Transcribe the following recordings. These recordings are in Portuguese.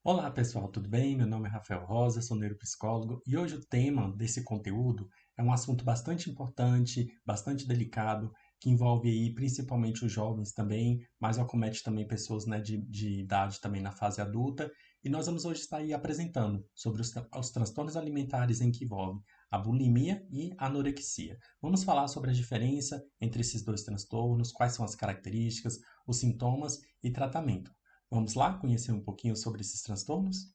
Olá pessoal, tudo bem? Meu nome é Rafael Rosa, sou neuropsicólogo e hoje o tema desse conteúdo é um assunto bastante importante, bastante delicado, que envolve aí principalmente os jovens também, mas acomete também pessoas, né, de idade também na fase adulta. E nós vamos hoje estar aí apresentando sobre os transtornos alimentares em que envolvem a bulimia e a anorexia. Vamos falar sobre a diferença entre esses dois transtornos, quais são as características, os sintomas e tratamento. Vamos lá conhecer um pouquinho sobre esses transtornos?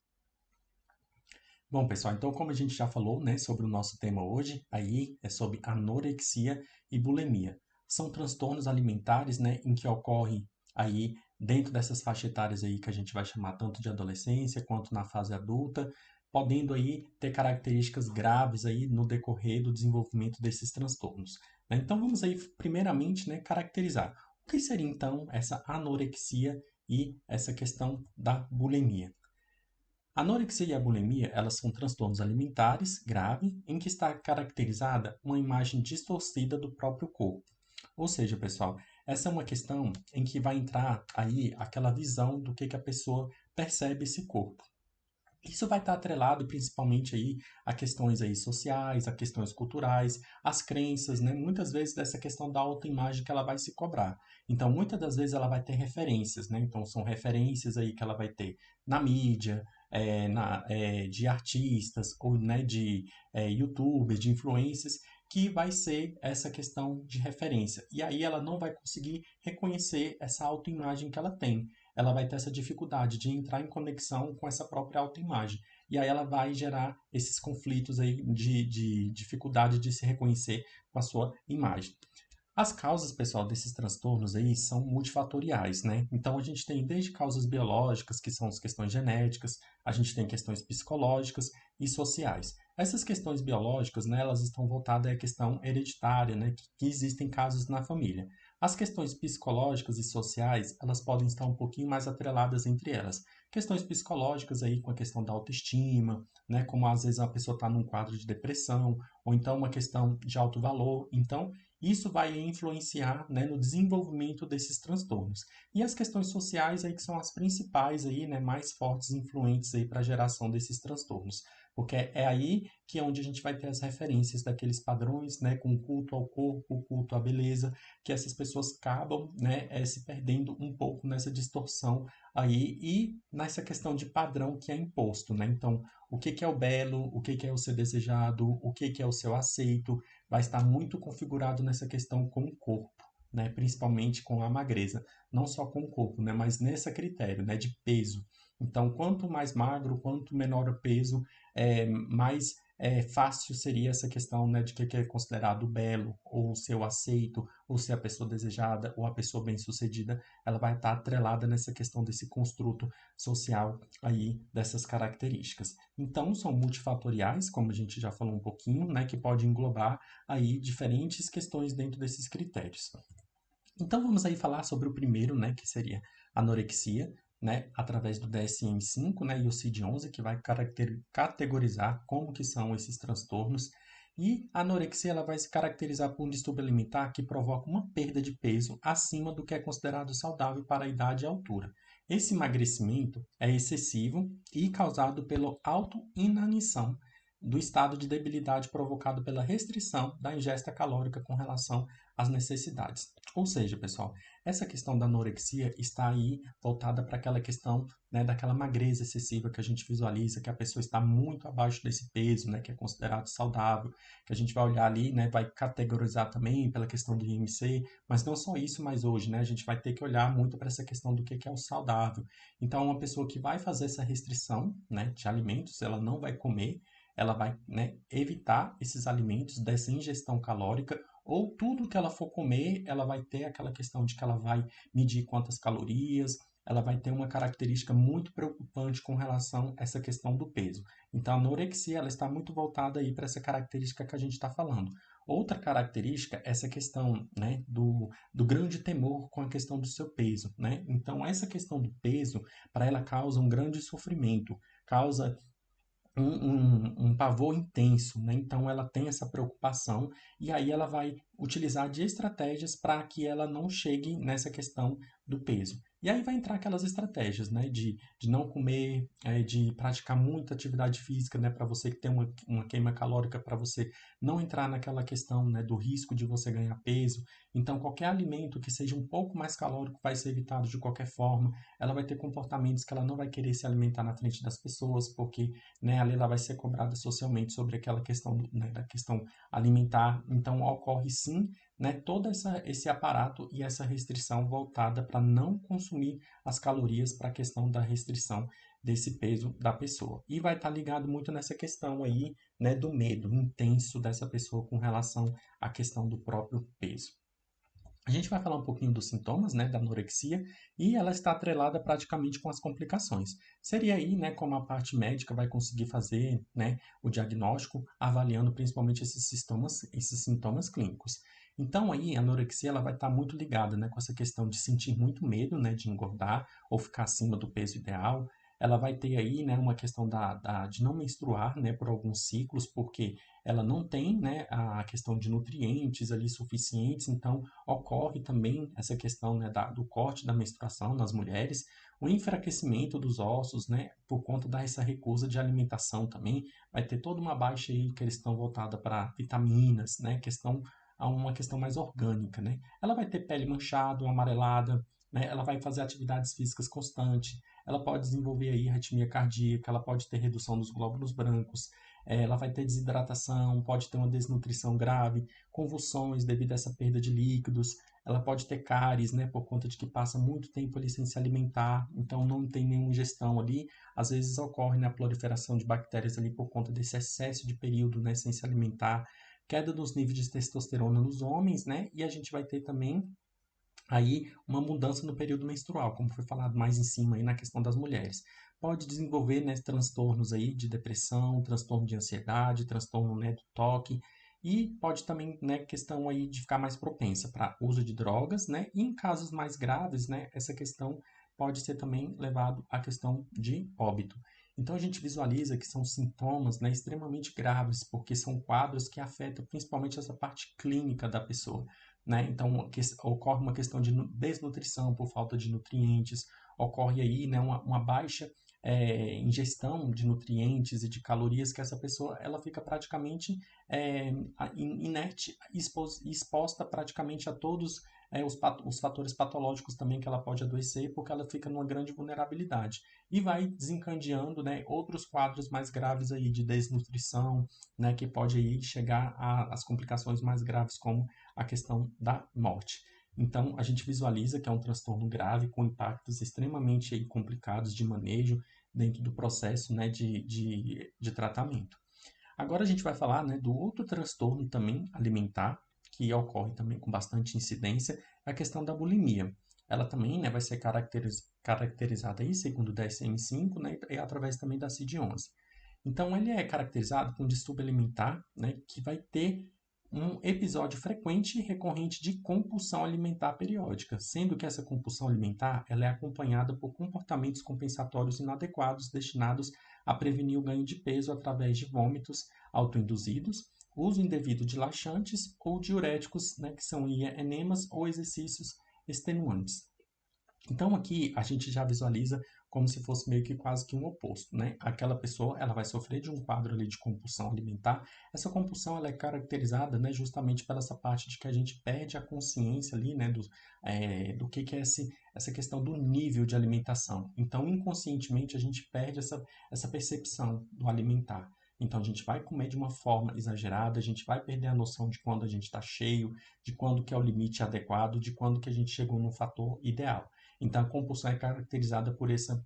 Bom, pessoal, então como a gente já falou, né, sobre o nosso tema hoje, aí é sobre anorexia e bulimia. São transtornos alimentares, né, em que ocorrem aí dentro dessas faixas etárias aí que a gente vai chamar tanto de adolescência quanto na fase adulta, podendo aí ter características graves aí no decorrer do desenvolvimento desses transtornos, né? Então vamos aí primeiramente, né, caracterizar o que seria então essa anorexia e essa questão da bulimia. A anorexia e a bulimia, elas são transtornos alimentares graves em que está caracterizada uma imagem distorcida do próprio corpo. Ou seja, pessoal, essa é uma questão em que vai entrar aí aquela visão do que a pessoa percebe esse corpo. Isso vai estar atrelado principalmente aí a questões aí sociais, a questões culturais, as crenças, né? Muitas vezes dessa questão da autoimagem que ela vai se cobrar. Então, muitas das vezes ela vai ter referências, né? Então, são referências aí que ela vai ter na mídia, de artistas ou né, de YouTubers, de influencers, que vai ser essa questão de referência. E aí ela não vai conseguir reconhecer essa autoimagem que ela tem, ela vai ter essa dificuldade de entrar em conexão com essa própria autoimagem. E aí ela vai gerar esses conflitos aí de dificuldade de se reconhecer com a sua imagem. As causas, pessoal, desses transtornos aí são multifatoriais, né? Então a gente tem desde causas biológicas, que são as questões genéticas, a gente tem questões psicológicas e sociais. Essas questões biológicas, né, elas estão voltadas à questão hereditária, né, que existem casos na família. As questões psicológicas e sociais, elas podem estar um pouquinho mais atreladas entre elas. Questões psicológicas aí com a questão da autoestima, né, como às vezes a pessoa está num quadro de depressão, ou então uma questão de alto valor. Então, isso vai influenciar, né, no desenvolvimento desses transtornos. E as questões sociais aí que são as principais aí, né, mais fortes influentes aí para a geração desses transtornos, porque é aí que é onde a gente vai ter as referências daqueles padrões, né, com culto ao corpo, culto à beleza, que essas pessoas acabam, né, se perdendo um pouco nessa distorção aí e nessa questão de padrão que é imposto, né? Então, o que que é o belo, o que que é o ser desejado, o que que é o seu aceito, vai estar muito configurado nessa questão com o corpo, né? Principalmente com a magreza, não só com o corpo, né? Mas nesse critério, né? De peso. Então, quanto mais magro, quanto menor o peso, mais fácil seria essa questão, né, de que é considerado belo, ou o seu aceito, ou ser a pessoa desejada, ou a pessoa bem-sucedida, ela vai estar atrelada nessa questão desse construto social aí, dessas características. Então, são multifatoriais, como a gente já falou um pouquinho, né, que pode englobar aí diferentes questões dentro desses critérios. Então vamos aí falar sobre o primeiro, né, que seria anorexia, né, através do DSM-5, né, e o CID-11, que vai categorizar como que são esses transtornos. E a anorexia ela vai se caracterizar por um distúrbio alimentar que provoca uma perda de peso acima do que é considerado saudável para a idade e altura. Esse emagrecimento é excessivo e causado pela autoinanição do estado de debilidade provocado pela restrição da ingesta calórica com relação às necessidades. Ou seja, pessoal, essa questão da anorexia está aí voltada para aquela questão, né, daquela magreza excessiva que a gente visualiza, que a pessoa está muito abaixo desse peso, né, que é considerado saudável, que a gente vai olhar ali, né, vai categorizar também pela questão do IMC, mas não só isso, mas hoje, né, a gente vai ter que olhar muito para essa questão do que é o saudável. Então, uma pessoa que vai fazer essa restrição, né, de alimentos, ela não vai comer, ela vai, né, evitar esses alimentos dessa ingestão calórica ou tudo que ela for comer, ela vai ter aquela questão de que ela vai medir quantas calorias, ela vai ter uma característica muito preocupante com relação a essa questão do peso. Então, a anorexia ela está muito voltada aí para essa característica que a gente está falando. Outra característica é essa questão, né, do grande temor com a questão do seu peso, né? Então, essa questão do peso, para ela causa um grande sofrimento, causa um pavor intenso, né? Então ela tem essa preocupação e aí ela vai utilizar de estratégias para que ela não chegue nessa questão do peso. E aí vai entrar aquelas estratégias, né, de não comer, de praticar muita atividade física, né, para você que tem uma queima calórica, para você não entrar naquela questão, né, do risco de você ganhar peso. Então, qualquer alimento que seja um pouco mais calórico vai ser evitado de qualquer forma. Ela vai ter comportamentos que ela não vai querer se alimentar na frente das pessoas, porque, né, ali ela vai ser cobrada socialmente sobre aquela questão, né, da questão alimentar. Então, ocorre sim, né, todo esse aparato e essa restrição voltada para não consumir as calorias para a questão da restrição desse peso da pessoa. E vai estar ligado muito nessa questão aí, né, do medo intenso dessa pessoa com relação à questão do próprio peso. A gente vai falar um pouquinho dos sintomas, né, da anorexia e ela está atrelada praticamente com as complicações. Seria aí, né, como a parte médica vai conseguir fazer, né, o diagnóstico avaliando principalmente esses sintomas clínicos. Então aí a anorexia ela vai estar muito ligada, né, com essa questão de sentir muito medo, né, de engordar ou ficar acima do peso ideal. Ela vai ter aí, né, uma questão de não menstruar, né, por alguns ciclos, porque ela não tem, né, a questão de nutrientes ali suficientes, então ocorre também essa questão, né, do corte da menstruação nas mulheres, o enfraquecimento dos ossos, né, por conta dessa recusa de alimentação também, vai ter toda uma baixa aí questão voltada para vitaminas, né, a uma questão mais orgânica, né. Ela vai ter pele manchada, amarelada, né, ela vai fazer atividades físicas constantes, ela pode desenvolver aí arritmia cardíaca, ela pode ter redução dos glóbulos brancos, ela vai ter desidratação, pode ter uma desnutrição grave, convulsões devido a essa perda de líquidos, ela pode ter cáries, né, por conta de que passa muito tempo ali sem se alimentar, então não tem nenhuma ingestão ali, às vezes ocorre, né, a proliferação de bactérias ali por conta desse excesso de período, né, sem se alimentar, queda dos níveis de testosterona nos homens, né, e a gente vai ter também aí uma mudança no período menstrual, como foi falado mais em cima aí na questão das mulheres. Pode desenvolver, né, transtornos aí de depressão, transtorno de ansiedade, transtorno, né, do toque e pode também, né, questão aí de ficar mais propensa para uso de drogas, né, e em casos mais graves, né, essa questão pode ser também levado à questão de óbito. Então a gente visualiza que são sintomas, né, extremamente graves, porque são quadros que afetam principalmente essa parte clínica da pessoa, né? Então, ocorre uma questão de desnutrição por falta de nutrientes, ocorre aí, né, uma baixa ingestão de nutrientes e de calorias que essa pessoa ela fica praticamente inerte, exposta praticamente a todos os fatores patológicos também que ela pode adoecer, porque ela fica numa grande vulnerabilidade e vai desencadeando, né, outros quadros mais graves aí de desnutrição, né, que pode aí chegar às complicações mais graves como a questão da morte. Então, a gente visualiza que é um transtorno grave com impactos extremamente aí, complicados de manejo dentro do processo, né, de tratamento. Agora a gente vai falar, né, do outro transtorno também alimentar, que ocorre também com bastante incidência, é a questão da bulimia. Ela também, né, vai ser caracterizada aí, segundo o DSM-5, né, e através também da CID-11. Então, ele é caracterizado por um distúrbio alimentar, né, que vai ter um episódio frequente e recorrente de compulsão alimentar periódica, sendo que essa compulsão alimentar ela é acompanhada por comportamentos compensatórios inadequados destinados a prevenir o ganho de peso através de vômitos autoinduzidos, uso indevido de laxantes ou diuréticos, né, que são enemas ou exercícios extenuantes. Então aqui a gente já visualiza como se fosse meio que quase que um oposto, né? Aquela pessoa, ela vai sofrer de um quadro ali de compulsão alimentar. Essa compulsão, ela é caracterizada, né, justamente pela essa parte de que a gente perde a consciência ali, né, do que é essa questão do nível de alimentação. Então, inconscientemente, a gente perde essa percepção do alimentar. Então, a gente vai comer de uma forma exagerada, a gente vai perder a noção de quando a gente está cheio, de quando que é o limite adequado, de quando que a gente chegou no fator ideal. Então, a compulsão é caracterizada por essa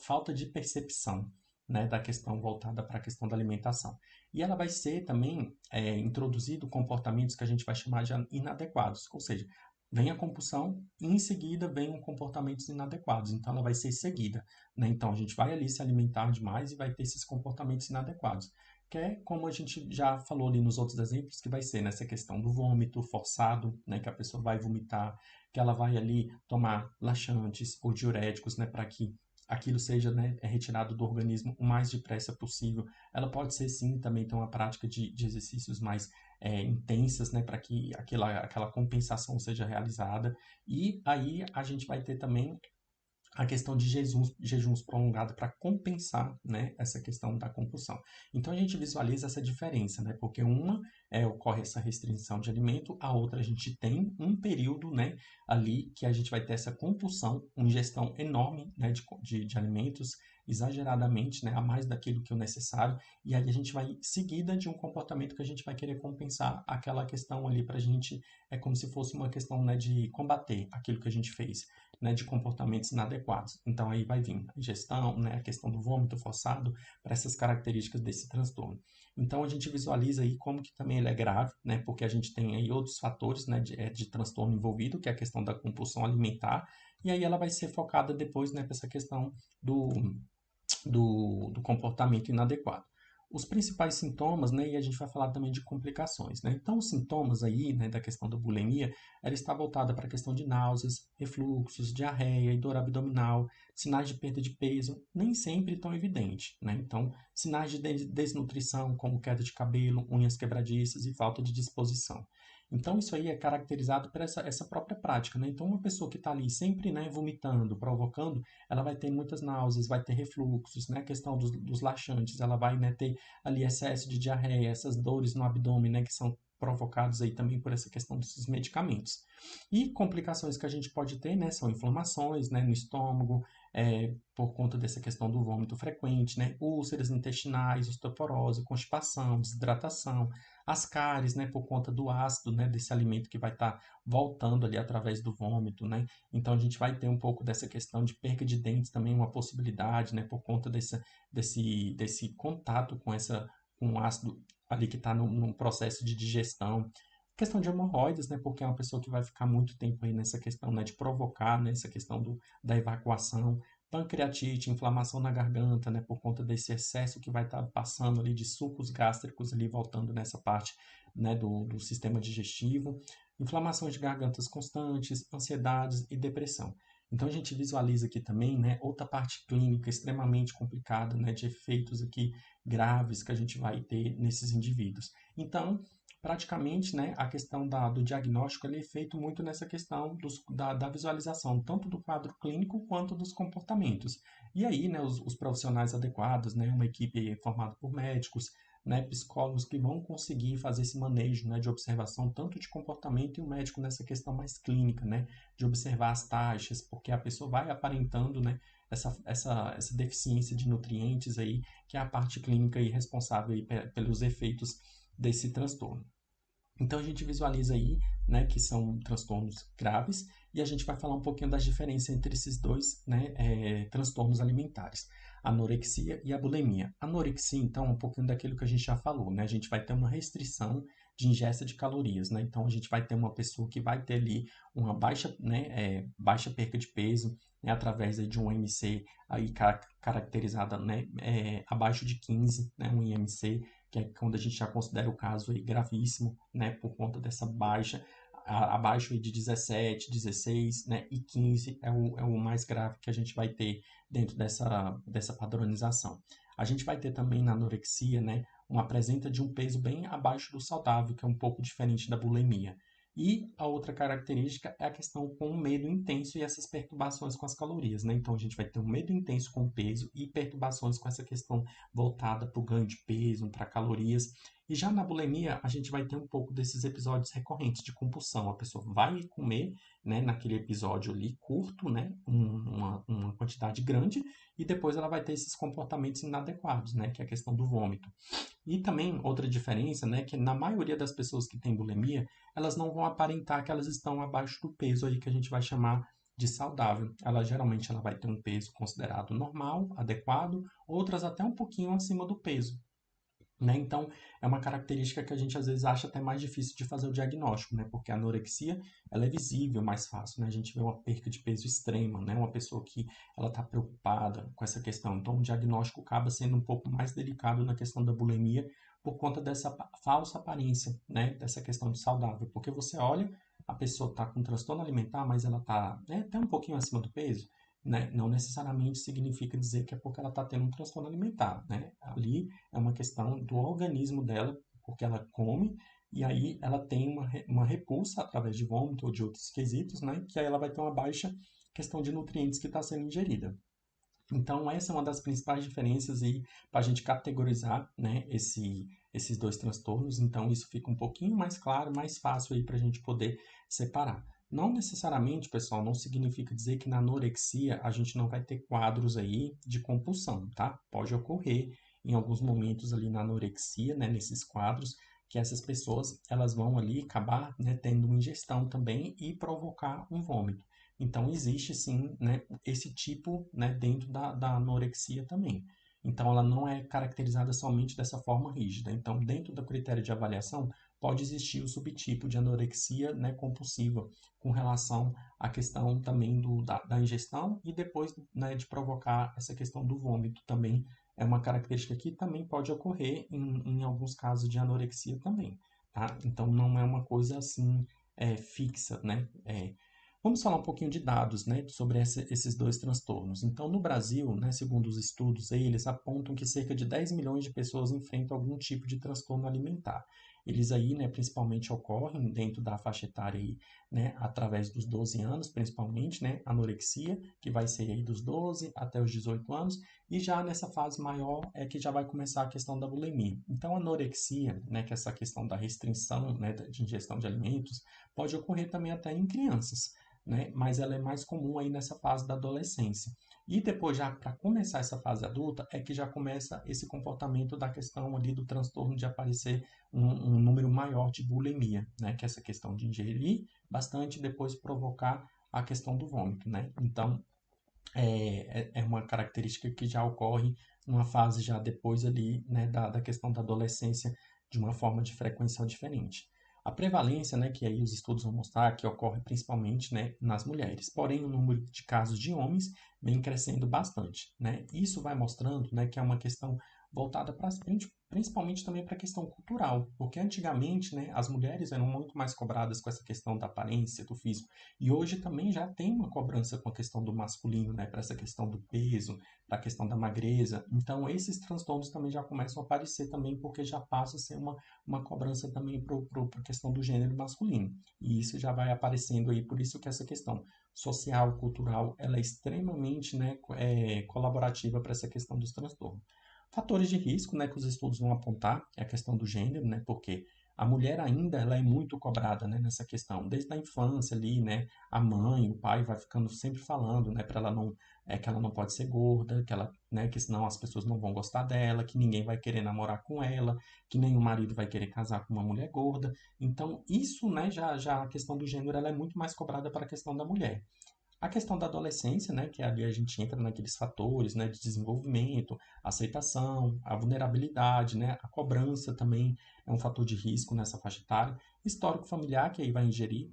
falta de percepção, né, da questão voltada para a questão da alimentação. E ela vai ser também introduzido comportamentos que a gente vai chamar de inadequados, ou seja, vem a compulsão e em seguida vem comportamentos inadequados. Então, ela vai ser seguida, né? Então, a gente vai ali se alimentar demais e vai ter esses comportamentos inadequados. Que é como a gente já falou ali nos outros exemplos, que vai ser nessa questão do vômito forçado, né, que a pessoa vai vomitar, que ela vai ali tomar laxantes ou diuréticos, né, para que aquilo seja, né, retirado do organismo o mais depressa possível. Ela pode ser, sim, também ter uma prática de exercícios mais intensas, né, para que aquela compensação seja realizada. E aí a gente vai ter também a questão de jejuns prolongados para compensar, né, essa questão da compulsão. Então a gente visualiza essa diferença, né, porque uma ocorre essa restrição de alimento, a outra a gente tem um período, né, ali que a gente vai ter essa compulsão, uma ingestão enorme, né, de alimentos exageradamente, né, a mais daquilo que é o necessário, e aí a gente vai seguida de um comportamento que a gente vai querer compensar aquela questão ali para a gente, é como se fosse uma questão, né, de combater aquilo que a gente fez, né, de comportamentos inadequados. Então aí vai vir a ingestão, né, a questão do vômito forçado para essas características desse transtorno. Então a gente visualiza aí como que também ele é grave, né, porque a gente tem aí outros fatores, né, de transtorno envolvido, que é a questão da compulsão alimentar, e aí ela vai ser focada depois, né, para essa questão do, do comportamento inadequado. Os principais sintomas, né, e a gente vai falar também de complicações, né? Então, os sintomas aí, né, da questão da bulimia, ela está voltada para a questão de náuseas, refluxos, diarreia e dor abdominal, sinais de perda de peso, nem sempre tão evidente, né? Então, sinais de desnutrição, como queda de cabelo, unhas quebradiças e falta de disposição. Então, isso aí é caracterizado por essa própria prática, né? Então, uma pessoa que está ali sempre, né, vomitando, provocando, ela vai ter muitas náuseas, vai ter refluxos, né? A questão dos laxantes, ela vai, né, ter ali excesso de diarreia, essas dores no abdômen, né, que são provocados aí também por essa questão desses medicamentos. E complicações que a gente pode ter, né, são inflamações, né, no estômago, por conta dessa questão do vômito frequente, né, úlceras intestinais, osteoporose, constipação, desidratação, as cáries, né, por conta do ácido, né, desse alimento que vai estar voltando ali através do vômito, né, então a gente vai ter um pouco dessa questão de perca de dentes também, uma possibilidade, né, por conta desse contato com o ácido ali que está no processo de digestão. Questão de hemorroidas, né, porque é uma pessoa que vai ficar muito tempo aí nessa questão, né, de provocar, né, essa questão da evacuação. Pancreatite, inflamação na garganta, né, por conta desse excesso que vai estar passando ali de sucos gástricos ali voltando nessa parte, né, do sistema digestivo, inflamações de gargantas constantes, ansiedades e depressão. Então a gente visualiza aqui também, né, outra parte clínica extremamente complicada, né, de efeitos aqui graves que a gente vai ter nesses indivíduos. Então, praticamente, né, a questão do diagnóstico ele é feito muito nessa questão da visualização, tanto do quadro clínico quanto dos comportamentos. E aí, né, os profissionais adequados, né, uma equipe formada por médicos, né, psicólogos que vão conseguir fazer esse manejo, né, de observação tanto de comportamento e o médico nessa questão mais clínica, né, de observar as taxas, porque a pessoa vai aparentando, né, essa deficiência de nutrientes aí, que é a parte clínica aí responsável aí pelos efeitos desse transtorno. Então a gente visualiza aí, né, que são transtornos graves e a gente vai falar um pouquinho das diferenças entre esses dois, né, transtornos alimentares, a anorexia e a bulimia. A anorexia, então, é um pouquinho daquilo que a gente já falou, né? A gente vai ter uma restrição de ingesta de calorias, né? Então a gente vai ter uma pessoa que vai ter ali uma baixa, né, baixa perca de peso, né, através aí de um IMC aí caracterizada, né, abaixo de 15, né, um IMC que é quando a gente já considera o caso aí gravíssimo, né, por conta dessa baixa, abaixo aí de 17, 16, né, e 15 é o mais grave que a gente vai ter dentro dessa padronização. A gente vai ter também na anorexia, né, uma presença de um peso bem abaixo do saudável, que é um pouco diferente da bulimia. E a outra característica é a questão com o medo intenso e essas perturbações com as calorias, né? Então a gente vai ter um medo intenso com o peso e perturbações com essa questão voltada para o ganho de peso, para calorias. E já na bulimia, a gente vai ter um pouco desses episódios recorrentes de compulsão. A pessoa vai comer, né, naquele episódio ali curto, né, uma quantidade grande, e depois ela vai ter esses comportamentos inadequados, né, que é a questão do vômito. E também outra diferença, né, que na maioria das pessoas que têm bulimia, elas não vão aparentar que elas estão abaixo do peso aí que a gente vai chamar de saudável. Ela geralmente ela vai ter um peso considerado normal, adequado, outras até um pouquinho acima do peso. Né? Então, é uma característica que a gente às vezes acha até mais difícil de fazer o diagnóstico, né? Porque a anorexia, ela é visível mais fácil, né? A gente vê uma perca de peso extrema, né? Uma pessoa que ela está preocupada com essa questão. Então, o diagnóstico acaba sendo um pouco mais delicado na questão da bulimia por conta dessa falsa aparência, né? Dessa questão de saudável. Porque você olha, a pessoa está com transtorno alimentar, mas ela está, né, até um pouquinho acima do peso. né, não necessariamente significa dizer que é porque ela está tendo um transtorno alimentar, né? Ali é uma questão do organismo dela, porque ela come e aí ela tem uma repulsa através de vômito ou de outros quesitos, né? Que aí ela vai ter uma baixa questão de nutrientes que está sendo ingerida. Então, essa é uma das principais diferenças aí para a gente categorizar, né, esses dois transtornos. Então, isso fica um pouquinho mais claro, mais fácil aí para a gente poder separar. Não necessariamente, pessoal, não significa dizer que na anorexia a gente não vai ter quadros aí de compulsão, tá? Pode ocorrer em alguns momentos ali na anorexia, né, nesses quadros, que essas pessoas elas vão ali acabar, né, tendo uma ingestão também e provocar um vômito. Então, existe sim, né, esse tipo, né, dentro da anorexia também. Então, ela não é caracterizada somente dessa forma rígida. Então, dentro do critério de avaliação, pode existir o subtipo de anorexia, né, compulsiva, com relação à questão também da ingestão e depois, né, de provocar essa questão do vômito também. É uma característica que também pode ocorrer em alguns casos de anorexia também, tá? Então, não é uma coisa assim fixa, né? Vamos falar um pouquinho de dados, né, sobre esses dois transtornos. Então, no Brasil, né, segundo os estudos, eles apontam que cerca de 10 milhões de pessoas enfrentam algum tipo de transtorno alimentar. Eles aí, né, principalmente ocorrem dentro da faixa etária aí, né, através dos 12 anos, principalmente, né, anorexia, que vai ser aí dos 12 até os 18 anos, e já nessa fase maior é que já vai começar a questão da bulimia. Então, a anorexia, né, que é essa questão da restrição, né, de ingestão de alimentos, pode ocorrer também até em crianças, né? Mas ela é mais comum aí nessa fase da adolescência. E depois, já para começar essa fase adulta, é que já começa esse comportamento da questão ali do transtorno de aparecer um número maior de bulimia, né? Que é essa questão de ingerir bastante e depois provocar a questão do vômito, né? Então, é uma característica que já ocorre numa fase já depois ali, né, da questão da adolescência de uma forma de frequência diferente. A prevalência, né, que aí os estudos vão mostrar que ocorre principalmente, né, nas mulheres, porém o número de casos de homens vem crescendo bastante, né? Isso vai mostrando, né, que é uma questão voltada para principalmente também para a questão cultural, porque antigamente, né, as mulheres eram muito mais cobradas com essa questão da aparência, do físico, e hoje também já tem uma cobrança com a questão do masculino, né, para essa questão do peso, para a questão da magreza. Então, esses transtornos também já começam a aparecer também, porque já passa a ser uma cobrança também para a questão do gênero masculino. E isso já vai aparecendo aí, por isso que essa questão social, cultural, ela é extremamente, né, colaborativa para essa questão dos transtornos. Fatores de risco, né, que os estudos vão apontar, é a questão do gênero, né, porque a mulher ainda ela é muito cobrada, né, nessa questão, desde a infância ali, né, a mãe, o pai vai ficando sempre falando, né, para ela não que ela não pode ser gorda, que ela, né, que senão as pessoas não vão gostar dela, que ninguém vai querer namorar com ela, que nenhum marido vai querer casar com uma mulher gorda. Então, isso, né, já a questão do gênero ela é muito mais cobrada para a questão da mulher. A questão da adolescência, né, que ali a gente entra naqueles fatores, né, de desenvolvimento, aceitação, a vulnerabilidade, né, a cobrança também é um fator de risco nessa faixa etária. Histórico familiar, que aí vai ingerir,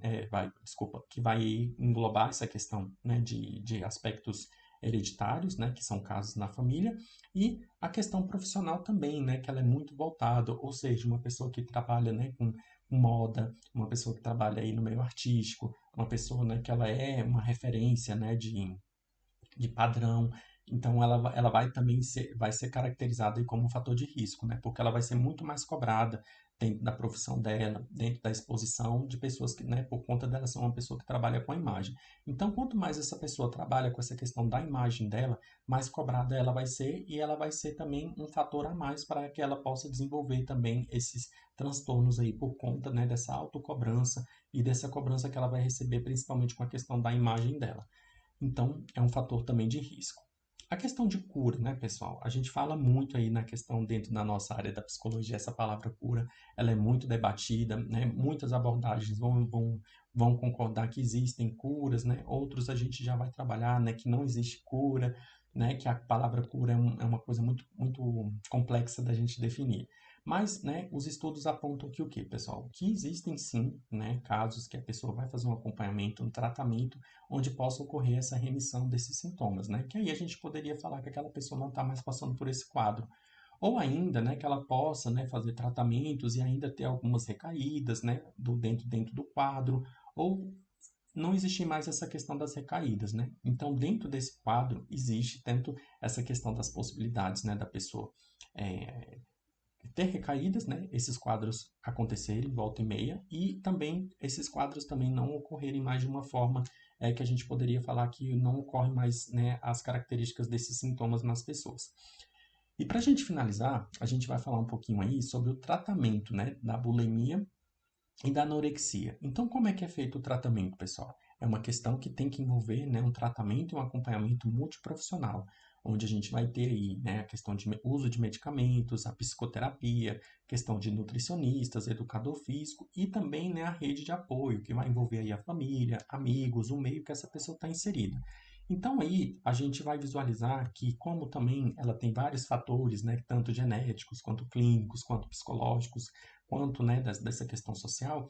que vai englobar essa questão, né, de aspectos hereditários, né, que são casos na família, e a questão profissional também, né, que ela é muito voltada, ou seja, uma pessoa que trabalha, né, com moda, uma pessoa que trabalha aí no meio artístico, uma pessoa, né, que ela é uma referência, né, de padrão, então ela vai também vai ser caracterizada aí como um fator de risco, né, porque ela vai ser muito mais cobrada dentro da profissão dela, dentro da exposição de pessoas que, né, por conta dela ser uma pessoa que trabalha com a imagem. Então, quanto mais essa pessoa trabalha com essa questão da imagem dela, mais cobrada ela vai ser e ela vai ser também um fator a mais para que ela possa desenvolver também esses transtornos aí por conta, né, dessa autocobrança e dessa cobrança que ela vai receber principalmente com a questão da imagem dela. Então, é um fator também de risco. A questão de cura, né, pessoal? A gente fala muito aí na questão dentro da nossa área da psicologia, essa palavra cura, ela é muito debatida, né? Muitas abordagens vão concordar que existem curas, né? Outros a gente já vai trabalhar, né, que não existe cura, né, que a palavra cura é uma coisa muito complexa da gente definir. Mas, né, os estudos apontam que o quê, pessoal? Que existem sim, né, casos que a pessoa vai fazer um acompanhamento, um tratamento, onde possa ocorrer essa remissão desses sintomas, né? Que aí a gente poderia falar que aquela pessoa não está mais passando por esse quadro. Ou ainda, né, que ela possa, né, fazer tratamentos e ainda ter algumas recaídas, né, dentro do quadro, ou não existir mais essa questão das recaídas, né? Então, dentro desse quadro, existe tanto essa questão das possibilidades, né, da pessoa é, ter recaídas, né, esses quadros acontecerem volta e meia, e também esses quadros também não ocorrerem mais de uma forma que a gente poderia falar que não ocorre mais, né, as características desses sintomas nas pessoas. E para a gente finalizar, a gente vai falar um pouquinho aí sobre o tratamento, né, da bulimia e da anorexia. Então, como é que é feito o tratamento, pessoal? É uma questão que tem que envolver, né, um tratamento e um acompanhamento multiprofissional, onde a gente vai ter aí, né, a questão de uso de medicamentos, a psicoterapia, questão de nutricionistas, educador físico e também, né, a rede de apoio, que vai envolver aí a família, amigos, o meio que essa pessoa está inserida. Então aí a gente vai visualizar que como também ela tem vários fatores, né, tanto genéticos, quanto clínicos, quanto psicológicos, quanto, né, dessa questão social,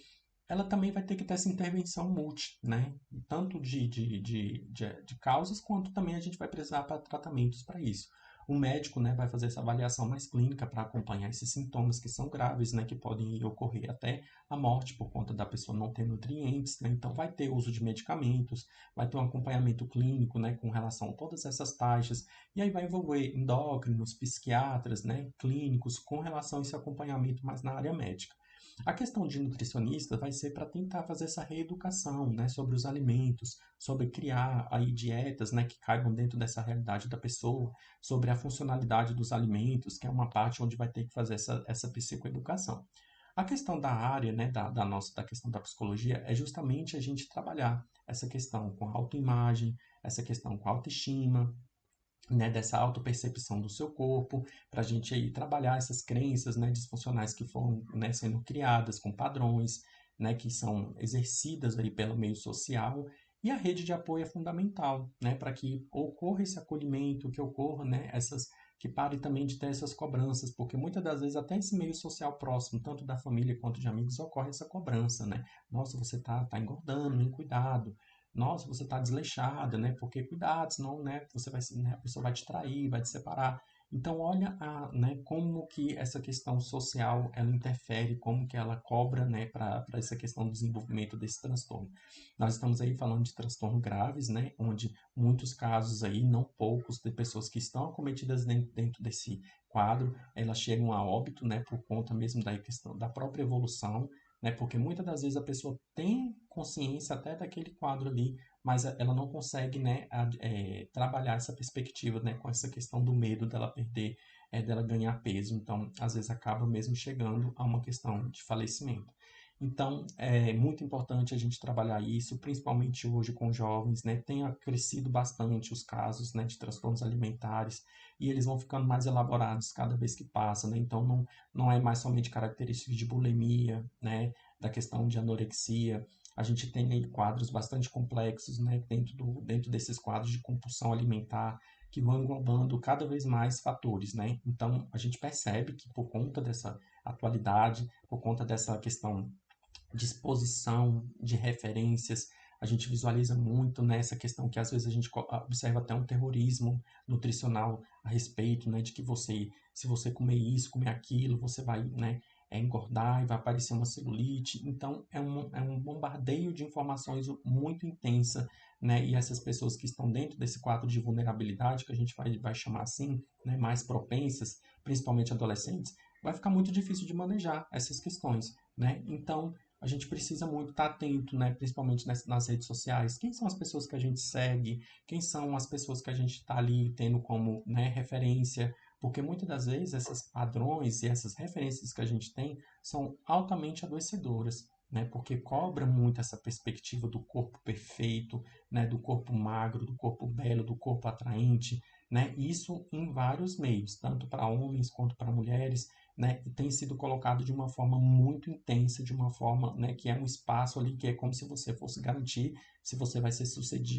ela também vai ter que ter essa intervenção multi, né? Tanto de causas, quanto também a gente vai precisar para tratamentos para isso. O médico, né, vai fazer essa avaliação mais clínica para acompanhar esses sintomas que são graves, né, que podem ocorrer até a morte por conta da pessoa não ter nutrientes, né? Então vai ter uso de medicamentos, vai ter um acompanhamento clínico, né, com relação a todas essas taxas, e aí vai envolver endócrinos, psiquiatras, né, clínicos, com relação a esse acompanhamento mais na área médica. A questão de nutricionista vai ser para tentar fazer essa reeducação, né, sobre os alimentos, sobre criar aí dietas, né, que caibam dentro dessa realidade da pessoa, sobre a funcionalidade dos alimentos, que é uma parte onde vai ter que fazer essa psicoeducação. A questão da área, né, da questão da psicologia, é justamente a gente trabalhar essa questão com a autoimagem, essa questão com a autoestima, né, dessa autopercepção do seu corpo, para a gente aí trabalhar essas crenças, né, disfuncionais que foram, né, sendo criadas com padrões, né, que são exercidas aí pelo meio social, e a rede de apoio é fundamental, né, para que ocorra esse acolhimento, que ocorra, né, que pare também de ter essas cobranças, porque muitas das vezes até esse meio social próximo, tanto da família quanto de amigos, ocorre essa cobrança, né? Nossa, você tá engordando, hein? Cuidado. Nossa, você está desleixada, né? Porque cuidado, senão, né, você vai, né, a pessoa vai te trair, vai te separar. Então, olha né, como que essa questão social ela interfere, como que ela cobra, né, para essa questão do desenvolvimento desse transtorno. Nós estamos aí falando de transtornos graves, né, onde muitos casos aí, não poucos, de pessoas que estão acometidas dentro desse quadro, elas chegam a óbito, né, por conta mesmo da questão da própria evolução, né? Porque muitas das vezes a pessoa tem consciência até daquele quadro ali, mas ela não consegue, né, trabalhar essa perspectiva, né, com essa questão do medo dela perder, dela ganhar peso. Então, às vezes acaba mesmo chegando a uma questão de falecimento. Então, é muito importante a gente trabalhar isso, principalmente hoje com jovens, né? Tem crescido bastante os casos, né, de transtornos alimentares e eles vão ficando mais elaborados cada vez que passa, né? Então, não é mais somente características de bulimia, né, da questão de anorexia. A gente tem aí quadros bastante complexos, né, dentro desses quadros de compulsão alimentar, que vão englobando cada vez mais fatores, né? Então, a gente percebe que por conta dessa atualidade, por conta dessa questão de exposição, de referências, a gente visualiza muito nessa questão que às vezes a gente observa até um terrorismo nutricional a respeito, né, de que se você comer isso, comer aquilo, você vai, né, engordar e vai aparecer uma celulite. Então, é um bombardeio de informações muito intensa, né, e essas pessoas que estão dentro desse quadro de vulnerabilidade, que a gente vai chamar assim, né, mais propensas, principalmente adolescentes, vai ficar muito difícil de manejar essas questões, né? Então, a gente precisa muito estar atento, né? Principalmente nas redes sociais. Quem são as pessoas que a gente segue? Quem são as pessoas que a gente está ali tendo como, né, referência? Porque muitas das vezes esses padrões e essas referências que a gente tem são altamente adoecedoras, né? Porque cobra muito essa perspectiva do corpo perfeito, né? Do corpo magro, do corpo belo, do corpo atraente, né? Isso em vários meios, tanto para homens quanto para mulheres, né, e tem sido colocado de uma forma muito intensa, de uma forma, né, que é um espaço ali que é como se você fosse garantir se você vai ser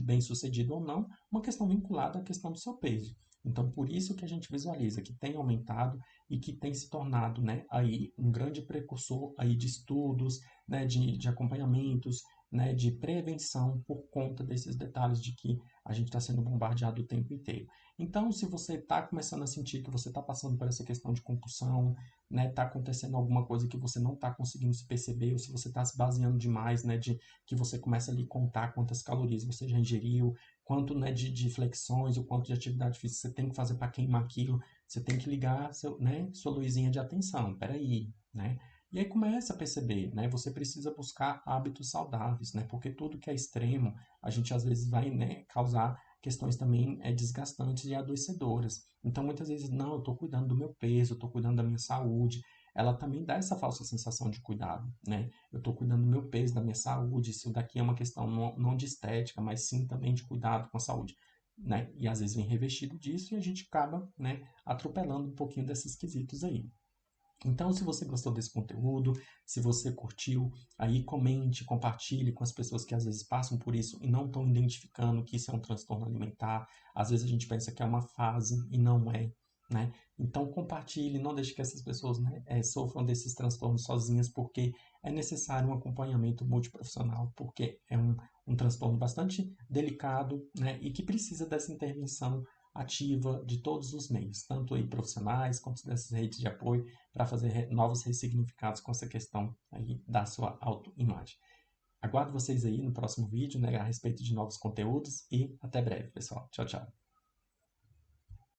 bem sucedido ou não, uma questão vinculada à questão do seu peso. Então, por isso que a gente visualiza que tem aumentado e que tem se tornado, né, aí um grande precursor aí de estudos, né, de acompanhamentos, né, de prevenção por conta desses detalhes de que a gente está sendo bombardeado o tempo inteiro. Então, se você está começando a sentir que você está passando por essa questão de compulsão, né, está acontecendo alguma coisa que você não está conseguindo se perceber, ou se você está se baseando demais, né, de que você começa ali a contar quantas calorias você já ingeriu, quanto, né, de flexões, o quanto de atividade física você tem que fazer para queimar aquilo, você tem que ligar seu, né, sua luzinha de atenção, peraí, né? E aí começa a perceber, né? Você precisa buscar hábitos saudáveis, né? Porque tudo que é extremo, a gente às vezes vai, né, causar questões também desgastantes e adoecedoras. Então, muitas vezes, não, eu estou cuidando do meu peso, eu estou cuidando da minha saúde. Ela também dá essa falsa sensação de cuidado, né? Eu estou cuidando do meu peso, da minha saúde. Isso daqui é uma questão não de estética, mas sim também de cuidado com a saúde, né? E às vezes vem revestido disso e a gente acaba, né, atropelando um pouquinho desses quesitos aí. Então, se você gostou desse conteúdo, se você curtiu, aí comente, compartilhe com as pessoas que às vezes passam por isso e não estão identificando que isso é um transtorno alimentar. Às vezes a gente pensa que é uma fase e não é, né? Então, compartilhe, não deixe que essas pessoas, né, sofram desses transtornos sozinhas, porque é necessário um acompanhamento multiprofissional, porque é um transtorno bastante delicado, né, e que precisa dessa intervenção ativa de todos os meios, tanto aí profissionais quanto dessas redes de apoio, para fazer novos ressignificados com essa questão aí da sua autoimagem. Aguardo vocês aí no próximo vídeo, né, a respeito de novos conteúdos e até breve, pessoal. Tchau, tchau.